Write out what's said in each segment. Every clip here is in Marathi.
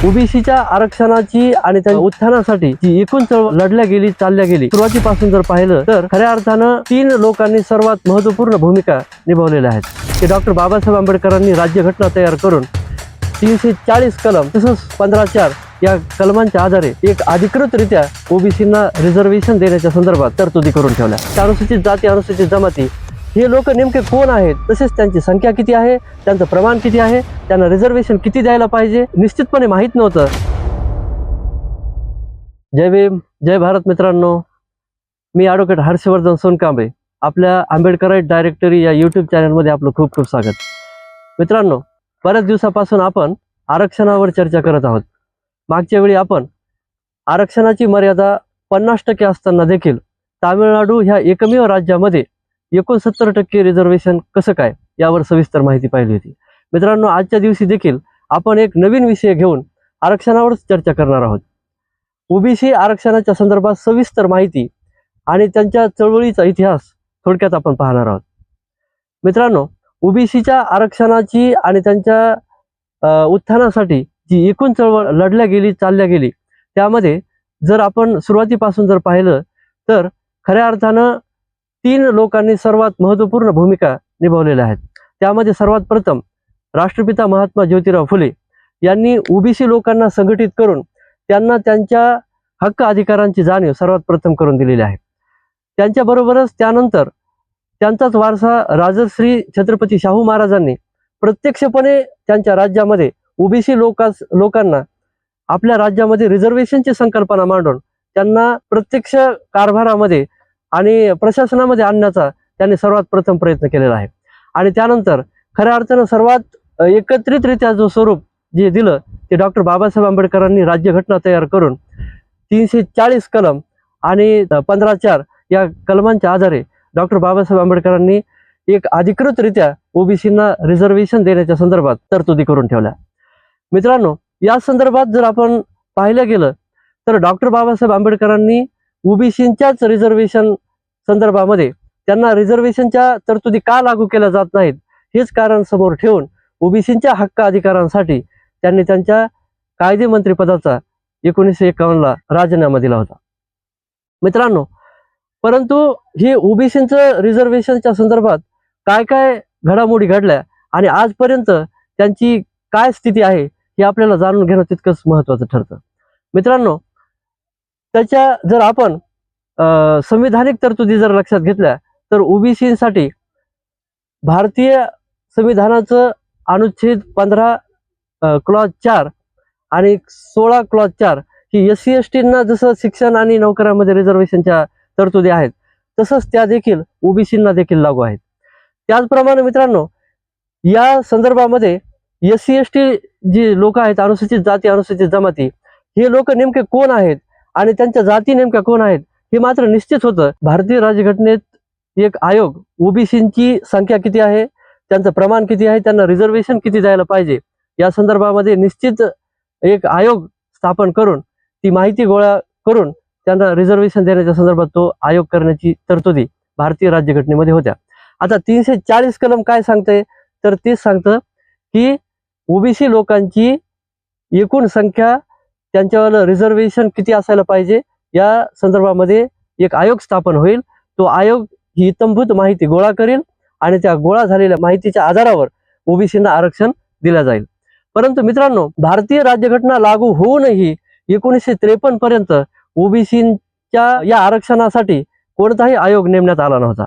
ओबीसीच्या आरक्षणाची आणि त्या उत्थानासाठी जी एकूण चळवळ लढल्या गेली चालल्या गेली सुरुवातीपासून जर पाहिलं तर खऱ्या अर्थानं 3 लोकांनी सर्वात महत्त्वपूर्ण भूमिका निभावलेल्या आहेत की डॉक्टर बाबासाहेब आंबेडकरांनी राज्यघटना तयार करून 340 कलम तसंच 15(4) या कलमांच्या आधारे एक अधिकृतरित्या ओबीसींना रिझर्वेशन देण्याच्या संदर्भात तरतुदी करून ठेवल्या। अनुसूचित जाती अनुसूचित जमाती हे लोक नेमके कोण आहेत, तसेच त्यांची संख्या किती आहे, त्यांचं प्रमाण किती आहे, त्यांना रिझर्वेशन किती द्यायला पाहिजे निश्चितपणे माहीत नव्हतं। जय भीम जय भारत मित्रांनो, मी ॲडव्होकेट हर्षवर्धन सोनकांबळे आपल्या आंबेडकराईट डायरेक्टरी या यूट्यूब चॅनलमध्ये आपलं खूप खूप स्वागत। मित्रांनो, बऱ्याच दिवसापासून आपण आरक्षणावर चर्चा करत आहोत। मागच्या वेळी आपण आरक्षणाची मर्यादा 50% असताना देखील तामिळनाडू ह्या एकमेव राज्यामध्ये 69% रिझर्वेशन कसं काय यावर सविस्तर माहिती पाहिली होती। मित्रांनो, आजच्या दिवशी देखील आपण एक नवीन विषय घेऊन आरक्षणावर चर्चा करणार आहोत। ओबीसी आरक्षणाच्या संदर्भात सविस्तर माहिती आणि त्यांच्या चळवळीचा इतिहास थोडक्यात आपण पाहणार आहोत। मित्रांनो, ओबीसीच्या आरक्षणाची आणि त्यांच्या उत्थानासाठी जी एकूण चळवळ लढल्या गेली चालल्या गेली त्यामध्ये जर आपण सुरुवातीपासून जर पाहिलं तर खऱ्या अर्थानं 3 लोकांनी सर्वात महत्त्वपूर्ण भूमिका निभावलेल्या आहेत। त्यामध्ये सर्वात प्रथम राष्ट्रपिता महात्मा ज्योतिराव फुले यांनी ओबीसी लोकांना संघटित करून त्यांना त्यांच्या हक्क अधिकारांची जाणीव सर्वात प्रथम करून दिलेली आहे। त्यांच्याबरोबरच त्यानंतर त्यांचाच वारसा राजश्री छत्रपती शाहू महाराजांनी प्रत्यक्षपणे त्यांच्या राज्यामध्ये ओबीसी लोकांना आपल्या राज्यामध्ये रिझर्वेशनची संकल्पना मांडून त्यांना प्रत्यक्ष कारभारामध्ये आणि प्रशासनामध्ये आणण्याचा त्यांनी सर्वात प्रथम प्रयत्न केलेला आहे। आणि त्यानंतर खऱ्या अर्थानं सर्वात एकत्रितरित्या जो स्वरूप जे दिलं ते डॉक्टर बाबासाहेब आंबेडकरांनी राज्यघटना तयार करून 340 कलम आणि 15(4) या कलमांच्या आधारे डॉक्टर बाबासाहेब आंबेडकरांनी एक अधिकृतरित्या ओबीसींना रिझर्वेशन देण्याच्या संदर्भात तरतुदी करून ठेवल्या। मित्रांनो, या संदर्भात जर आपण पाहिलं गेलं तर डॉक्टर बाबासाहेब आंबेडकरांनी ओबीसींच्याच रिझर्वेशन संदर्भामध्ये त्यांना रिझर्वेशनच्या तरतुदी का लागू केल्या जात नाहीत हेच कारण समोर ठेवून ओबीसींच्या हक्क अधिकारांसाठी त्यांनी त्यांच्या कायदे मंत्रिपदाचा 1951ला राजीनामा दिला होता। मित्रांनो, परंतु हे ओबीसींचं रिझर्वेशनच्या संदर्भात काय काय घडामोडी घडल्या आणि आजपर्यंत त्यांची काय स्थिती आहे हे आपल्याला जाणून घेणं तितकंच महत्त्वाचं ठरतं। मित्रांनो, त्याच्या जर आपण संविधानिक तरतुदी जर लक्षात घेतल्या तर ओबीसीसाठी भारतीय संविधानाचं अनुच्छेद 15 क्लॉज 4 आणि 16 क्लॉज 4 ही SC STंना जसं शिक्षण आणि नोकऱ्यामध्ये रिझर्वेशनच्या तरतुदी आहेत तसंच त्या देखील ओबीसींना देखील लागू आहेत। त्याचप्रमाणे मित्रांनो, या संदर्भामध्ये SC ST जी लोक आहेत अनुसूचित जाती अनुसूचित जमाती हे लोक नेमके कोण आहेत आणि त्यांच्या जाती नेमक्या कोण आहेत हे मात्र निश्चित होतं। भारतीय राज्यघटनेत एक आयोग ओबीसींची संख्या किती आहे, त्यांचं प्रमाण किती आहे, त्यांना रिझर्वेशन किती द्यायला पाहिजे या संदर्भामध्ये निश्चित एक आयोग स्थापन करून ती माहिती गोळा करून त्यांना रिझर्वेशन देण्याच्या संदर्भात तो आयोग करण्याची तरतुदी भारतीय राज्यघटनेमध्ये होत्या। आता 340 कलम काय सांगते तर तेच सांगतं की ओबीसी लोकांची एकूण संख्या त्यांच्यावर रिझर्वेशन किती असायला पाहिजे या संदर्भामध्ये एक आयोग स्थापन होईल। तो आयोग ही इत्थंभूत माहिती गोळा करेल आणि त्या गोळा झालेल्या माहितीच्या आधारावर ओबीसींना आरक्षण दिलं जाईल। परंतु मित्रांनो, भारतीय राज्यघटना लागू होऊनही 1953 पर्यंत ओबीसींच्या या आरक्षणासाठी कोणताही आयोग नेमण्यात आला नव्हता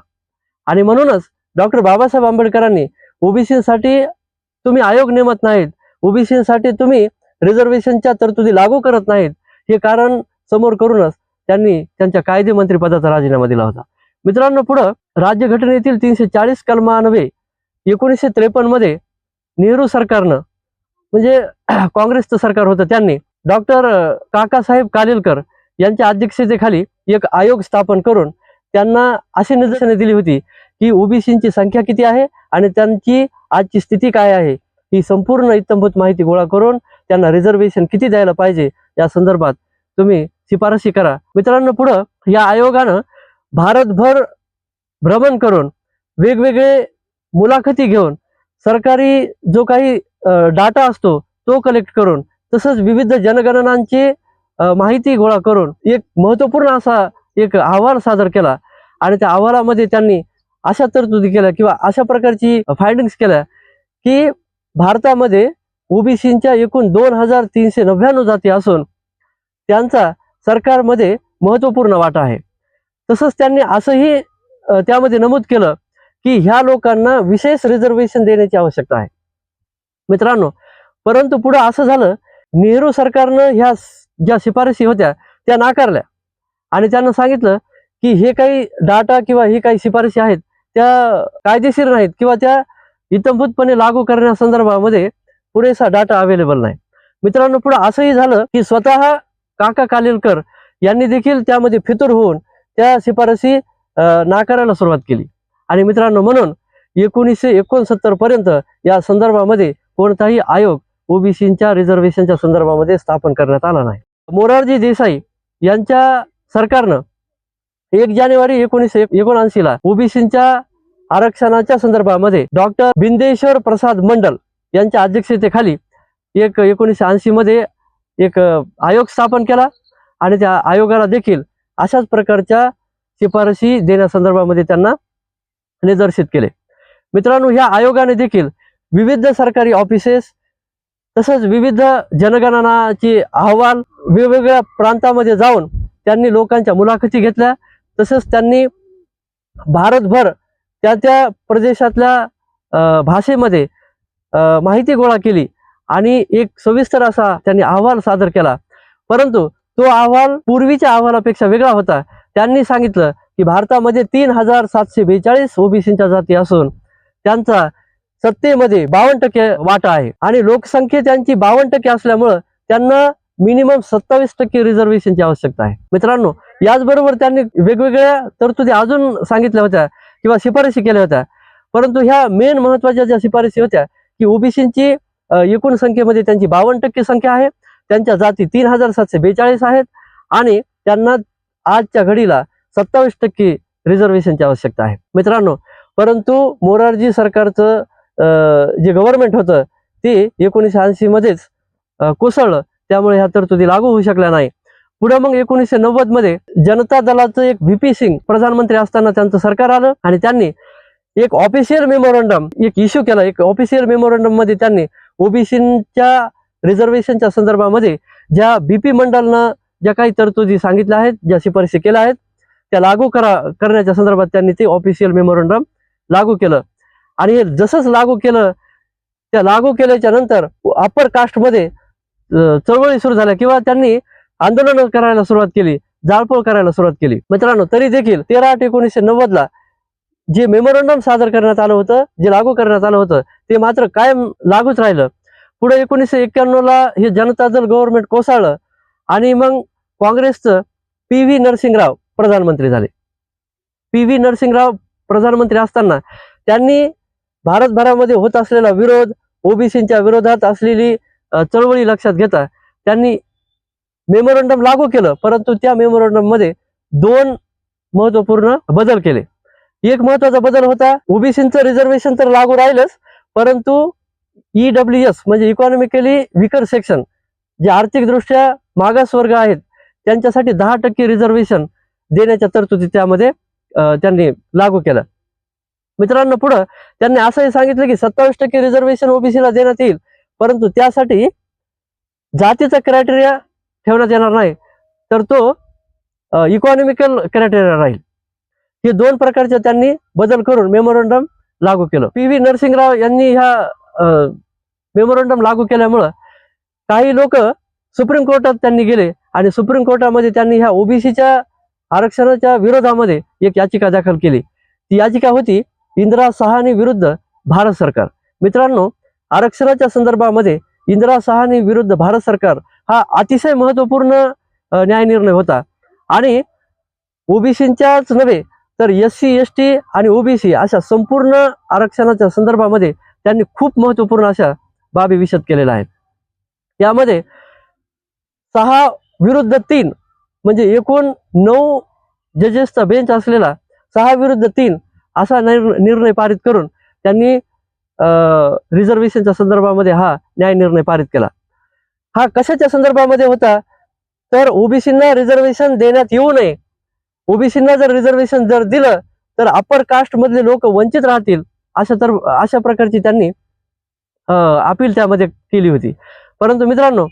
आणि म्हणूनच डॉक्टर बाबासाहेब आंबेडकरांनी ओबीसींसाठी तुम्ही आयोग नेमत नाहीत, ओबीसींसाठी तुम्ही रिझर्वेशनच्या तरतुदी लागू करत नाहीत हे कारण समोर करूनच त्यांनी त्यांच्या कायदे मंत्रिपदाचा राजीनामा दिला होता। मित्रांनो, पुढं राज्यघटनेतील 340 कलमान्वये 1953 मध्ये नेहरू सरकारनं म्हणजे काँग्रेसचं सरकार होतं त्यांनी डॉक्टर काकासाहेब कालेलकर यांच्या अध्यक्षतेखाली एक आयोग स्थापन करून त्यांना अशी निर्देशने दिली होती की ओबीसींची संख्या किती आहे आणि त्यांची आजची स्थिती काय आहे ही संपूर्ण इत्थंभूत माहिती गोळा करून त्यांना रिझर्वेशन किती द्यायला पाहिजे या संदर्भात तुम्ही शिफारशी करा। मित्रांनो, पुढं या आयोगानं भारतभर भ्रमण करून वेगवेगळे मुलाखती घेऊन सरकारी जो काही डाटा असतो तो कलेक्ट करून तसंच विविध जनगणनांची माहिती गोळा करून एक महत्त्वपूर्ण असा एक अहवाल सादर केला आणि त्या अहवालामध्ये त्यांनी अशा तरतुदी केल्या किंवा अशा प्रकारची फायंडिंग्स केल्या की भारतामध्ये ओबीसींच्या एकूण 2399 जाती असून त्यांचा सरकारमध्ये महत्त्वपूर्ण वाटा आहे. तसंच त्यांनी असंही त्यामध्ये नमूद केलं की ह्या लोकांना विशेष रिझर्वेशन देण्याची आवश्यकता आहे. मित्रांनो, परंतु पुढे असं झालं, नेहरू सरकारनं ह्या ज्या शिफारशी होत्या त्या नाकारल्या आणि त्यांना सांगितलं की हे काही डाटा किंवा ही काही शिफारशी आहेत त्या कायदेशीर नाहीत किंवा त्या इत्थंभूतपणे लागू करण्यासंदर्भामध्ये पुरेसा डाटा अवेलेबल नाही. मित्रांनो, पुढे असंही झालं की स्वतः काका कालेलकर यांनी देखील त्यामध्ये फितूर होऊन त्या शिफारशी नाकारायला सुरुवात केली. आणि मित्रांनो, म्हणून 1969 पर्यंत या संदर्भामध्ये कोणताही आयोग ओबीसींच्या रिझर्वेशनच्या संदर्भामध्ये स्थापन करण्यात आला नाही. मोरारजी देसाई यांच्या सरकारनं 1 जानेवारी 1979 ओबीसींच्या आरक्षणाच्या संदर्भामध्ये डॉक्टर बिंदेश्वर प्रसाद मंडल यांच्या अध्यक्षतेखाली 1980 मध्ये एक आयोग स्थापन केला आणि त्या आयोगाला देखील अशाच प्रकारच्या शिफारशी देण्यासंदर्भामध्ये त्यांना निर्देशित केले. मित्रांनो, ह्या आयोगाने देखील विविध सरकारी ऑफिसेस तसंच विविध जनगणनाचे अहवाल वेगवेगळ्या प्रांतामध्ये जाऊन त्यांनी लोकांच्या मुलाखती घेतल्या. तसंच त्यांनी भारतभर त्या प्रदेशातल्या भाषेमध्ये माहिती गोळा केली आणि एक सविस्तर असा त्यांनी अहवाल सादर केला. परंतु तो अहवाल पूर्वीच्या अहवालापेक्षा वेगळा होता. त्यांनी सांगितलं की भारतामध्ये 3742 ओबीसींच्या जाती असून त्यांचा सत्तेमध्ये 52% वाटा आहे आणि लोकसंख्या त्यांची 52% असल्यामुळं त्यांना मिनिमम 27% रिझर्वेशनची आवश्यकता आहे. मित्रांनो, याचबरोबर त्यांनी वेगवेगळ्या तरतुदी अजून सांगितल्या होत्या किंवा शिफारशी केल्या होत्या. परंतु ह्या मेन महत्वाच्या ज्या शिफारशी होत्या की ओबीसींची एकूण संख्येमध्ये त्यांची 52% संख्या आहे, त्यांच्या जाती 3742 आहेत आणि त्यांना आजच्या घडीला 27% रिझर्वेशनची आवश्यकता आहे. मित्रांनो, परंतु मोरारजी सरकारचं जे गव्हर्नमेंट होतं ते 1980 मध्येच कोसळलं, त्यामुळे ह्या तरतुदी लागू होऊ शकल्या नाही. पुढे मग 1990 मध्ये जनता दलाचं एक व्हीपी सिंग प्रधानमंत्री असताना त्यांचं सरकार आलं आणि त्यांनी एक ऑफिशियल मेमोरंडम एक इश्यू केला. एक ऑफिशियल मेमोरंडम मध्ये त्यांनी ओबीसीच्या रिझर्वेशनच्या संदर्भामध्ये ज्या बीपी मंडलनं ज्या काही तरतुदी सांगितल्या आहेत, ज्या शिफारशी केल्या आहेत त्या लागू करण्याच्या संदर्भात त्यांनी ते ऑफिशियल मेमोरंडम लागू केलं. आणि जसंच लागू केलं, त्या लागू केल्याच्या नंतर अप्पर कास्टमध्ये चळवळी सुरू झाल्या किंवा त्यांनी आंदोलन करायला सुरुवात केली, जाळपोळ करायला सुरुवात केली. मित्रांनो, तरी देखील 13/8/1990 जे मेमोरंडम सादर करण्यात आलं होतं, जे लागू करण्यात आलं होतं ते मात्र कायम लागूच राहिलं. पुढे 1991 हे जनता दल गव्हर्नमेंट कोसळलं आणि मग काँग्रेसचं PV नरसिंगराव प्रधानमंत्री झाले. PV नरसिंगराव प्रधानमंत्री असताना त्यांनी भारतभरामध्ये होत असलेला विरोध, ओबीसींच्या विरोधात असलेली चळवळी लक्षात घेता त्यांनी मेमोरंडम लागू केलं. परंतु त्या मेमोरंडम मध्ये 2 महत्वपूर्ण बदल केले. एक महत्वाचा बदल होता, ओबीसींचं रिझर्वेशन तर लागू राहिलंच, परंतु EWS म्हणजे इकॉनॉमिकली विकर सेक्शन, जे आर्थिकदृष्ट्या मागास वर्ग आहेत त्यांच्यासाठी 10% रिझर्वेशन देण्याच्या तरतुदी त्यामध्ये त्यांनी लागू केलं. मित्रांनो, पुढं त्यांनी असंही सांगितलं की 27% रिझर्वेशन ओबीसीला देण्यात येईल, परंतु त्यासाठी जातीचा क्रायटेरिया ठेवण्यात येणार नाही, तर तो इकॉनॉमिकल क्रायटेरिया राहील. हे 2 प्रकारचे त्यांनी बदल करून मेमोरंडम लागू केलं. PV नरसिंगराव यांनी ह्या मेमोरंडम लागू केल्यामुळं काही लोक सुप्रीम कोर्टात त्यांनी गेले आणि सुप्रीम कोर्टामध्ये त्यांनी ह्या ओबीसीच्या आरक्षणाच्या विरोधामध्ये एक याचिका दाखल केली. ती याचिका होती इंदिरा साहनी विरुद्ध भारत सरकार. मित्रांनो, आरक्षणाच्या संदर्भामध्ये इंदिरा साहनी विरुद्ध भारत सरकार हा अतिशय महत्वपूर्ण न्यायनिर्णय होता आणि ओबीसींच्याच नव्हे तर SC ST आणि ओबीसी अशा संपूर्ण आरक्षणाच्या संदर्भामध्ये त्यांनी खूप महत्वपूर्ण अशा बाबी विशद केलेल्या आहेत. यामध्ये 6 विरुद्ध 3 म्हणजे एकूण 9 जजेसचा बेंच असलेला 6 विरुद्ध 3 असा निर्णय पारित करून त्यांनी रिझर्वेशनच्या संदर्भामध्ये हा न्याय निर्णय पारित केला. हा कशाच्या संदर्भामध्ये होता, तर ओबीसींना रिझर्वेशन देण्यात येऊ नये, ओबीसींना जर रिझर्वेशन जर दिलं तर अप्पर कास्ट मधले लोक वंचित राहतील, अशा प्रकारची त्यांनी अपील त्यामध्ये केली होती. परंतु मित्रांनो,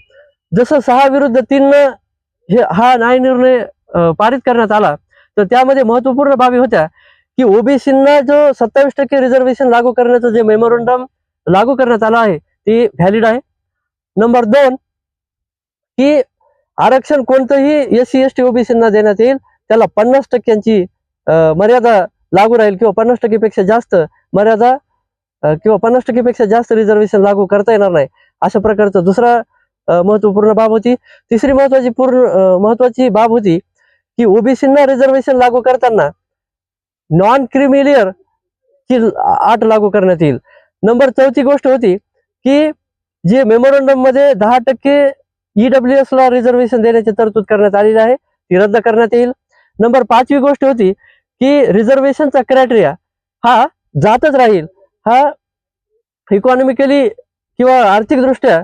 जसं 6-3 हा न्याय निर्णय पारित करण्यात आला, तर त्यामध्ये महत्वपूर्ण बाबी होत्या की ओबीसींना जो 27% रिझर्वेशन लागू करण्याचं जे मेमोरंडम लागू करण्यात आलं आहे ते व्हॅलिड आहे. नंबर 2 की आरक्षण कोणतंही SC ST ओबीसींना देण्यात येईल, त्याला 50% मर्यादा लागू राहील किंवा 50% पेक्षा जास्त मर्यादा किंवा 50% पेक्षा जास्त रिझर्वेशन लागू करता येणार नाही, अशा प्रकारचं दुसरा महत्वपूर्ण बाब होती. तिसरी महत्वाची बाब होती की ओबीसींना रिझर्वेशन लागू करताना नॉन क्रिमिलियर ची अट लागू करण्यात येईल. नंबर 4 गोष्ट होती की जे मेमोरंडम मध्ये 10% EWS ला रिझर्वेशन देण्याची तरतूद करण्यात आलेली आहे, ती रद्द करण्यात येईल. नंबर 5 गोष्ट होती की रिझर्वेशनचा क्रायटेरिया हा जातच राहील, हा इकॉनॉमिकली किंवा आर्थिकदृष्ट्या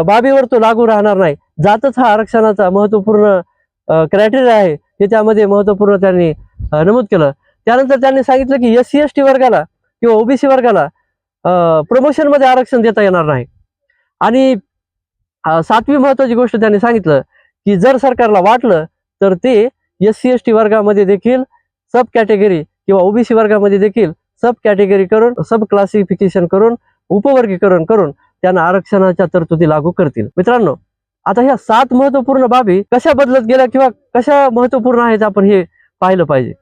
बाबीवर तो लागू राहणार नाही. जातच हा आरक्षणाचा महत्वपूर्ण क्रायटेरिया आहे, हे त्यामध्ये महत्वपूर्ण त्यांनी नमूद केलं. त्यानंतर त्यांनी सांगितलं की SC ST वर्गाला किंवा ओबीसी वर्गाला प्रमोशन मध्ये आरक्षण देता येणार नाही. आणि 7वी महत्वाची गोष्ट त्यांनी सांगितलं की जर सरकारला वाटलं तर ते SC ST वर्गामध्ये देखील सब कॅटेगरी किंवा ओबीसी वर्गामध्ये देखील सब कॅटेगरी करून, सब क्लासिफिकेशन करून, उपवर्गीकरण करून त्यांना आरक्षणाच्या तरतुदी लागू करतील. मित्रांनो, आता ह्या 7 महत्वपूर्ण बाबी कशा बदलत गेल्या किंवा कशा महत्वपूर्ण आहेत आपण हे पाहिलं पाहिजे.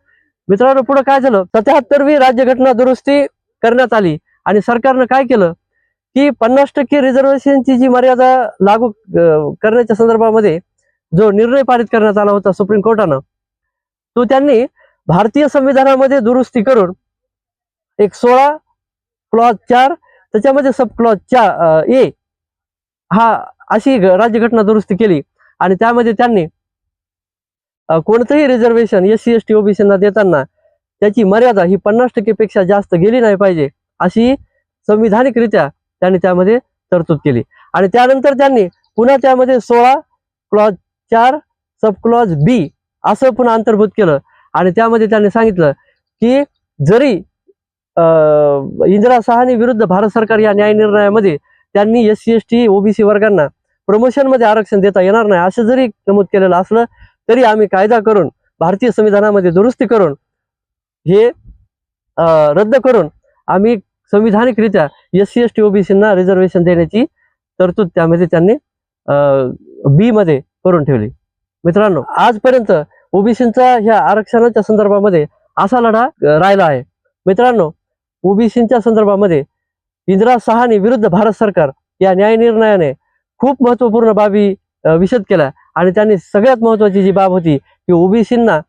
मित्रांनो, पुढे काय झालं, 77वी राज्यघटना दुरुस्ती करण्यात आली आणि सरकारनं काय केलं की 50% रिझर्वेशनची जी मर्यादा लागू करण्याच्या संदर्भामध्ये जो निर्णय पारित करण्यात आला होता सुप्रीम कोर्टानं, तो त्यांनी भारतीय संविधानामध्ये दुरुस्ती करून एक 16 क्लॉज 4 त्याच्यामध्ये सब क्लॉज 4 ए हा अशी राज्यघटना दुरुस्ती केली. आणि त्यामध्ये त्यांनी कोणतंही रिझर्वेशन SC ST ओबीसींना देताना त्याची मर्यादा ही 50% पेक्षा जास्त गेली नाही पाहिजे, अशी संविधानिकरित्या त्यांनी त्यामध्ये तरतूद केली. आणि त्यानंतर त्यांनी पुन्हा त्यामध्ये 16 क्लॉज 4 सब क्लॉज B असं पुन्हा अंतर्भूत केलं. आणि त्यामध्ये त्यांनी सांगितलं की जरी इंदिरा साहनी विरुद्ध भारत सरकार या न्याय निर्णयामध्ये त्यांनी SC ST ओबीसी वर्गांना प्रमोशन मध्ये आरक्षण देता येणार नाही असं जरी नमूद केलेलं असलं, तरी आम्ही कायदा करून भारतीय संविधानामध्ये दुरुस्ती करून हे रद्द करून आम्ही संविधानिकरित्या SC ST ओबीसींना रिझर्वेशन देण्याची तरतूद त्यामध्ये त्यांनी B मध्ये करून ठेवली. मित्रांनो, आजपर्यंत ओबीसींचा ह्या आरक्षणाच्या संदर्भामध्ये असा लढा राहिला आहे. मित्रांनो, ओबीसींच्या संदर्भामध्ये इंदिरा साहनी विरुद्ध भारत सरकार या न्याय निर्णयाने खूप महत्वपूर्ण बाबी विशद केल्या. आणि त्यांनी सगळ्यात महत्वाची जी बाब होती की ओबीसींना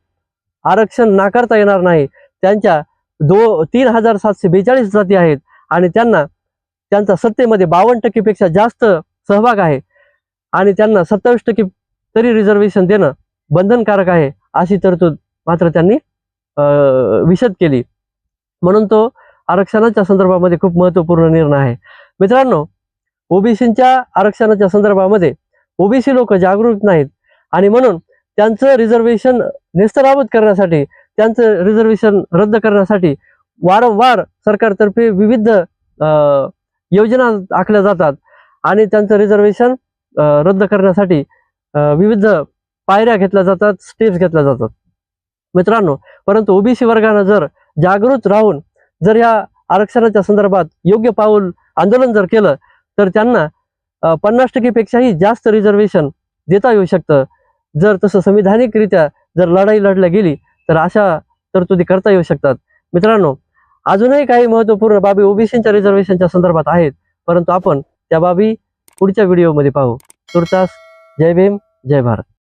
आरक्षण नाकारता येणार नाही. त्यांच्या 3742 जाती आहेत आणि त्यांचा सत्तेमध्ये 52% पेक्षा जास्त सहभाग आहे आणि त्यांना 27% तरी रिझर्वेशन देणं बंधनकारक आहे, अशी तरतूद मात्र त्यांनी विशद केली. म्हणून तो आरक्षणाच्या संदर्भामध्ये खूप महत्वपूर्ण निर्णय आहे. मित्रांनो, ओबीसींच्या आरक्षणाच्या संदर्भामध्ये ओबीसी लोक जागरूक नाहीत आणि म्हणून त्यांचं रिझर्वेशन नेस्तनाबूत करण्यासाठी, त्यांचं रिझर्वेशन रद्द करण्यासाठी वारंवार सरकारतर्फे विविध योजना आखल्या जातात आणि त्यांचं रिझर्वेशन रद्द करण्यासाठी विविध पायऱ्या घेतल्या जातात, स्टेप्स घेतल्या जातात. मित्रांनो, परंतु ओबीसी वर्गानं जर जागृत राहून जर या आरक्षणाच्या संदर्भात योग्य पाऊल आंदोलन जर केलं तर त्यांना 50% पेक्षाही जास्त रिझर्वेशन देता येऊ शकतं. जर तसं संविधानिकरित्या जर लढाई लढल्या गेली तर अशा तरतुदी करता येऊ शकतात. मित्रांनो, अजूनही काही महत्वपूर्ण बाबी ओबीसींच्या रिझर्वेशनच्या संदर्भात आहेत, परंतु आपण त्या बाबी पुढच्या व्हिडिओमध्ये पाहू. तुर्तास जय भीम, जय भारत.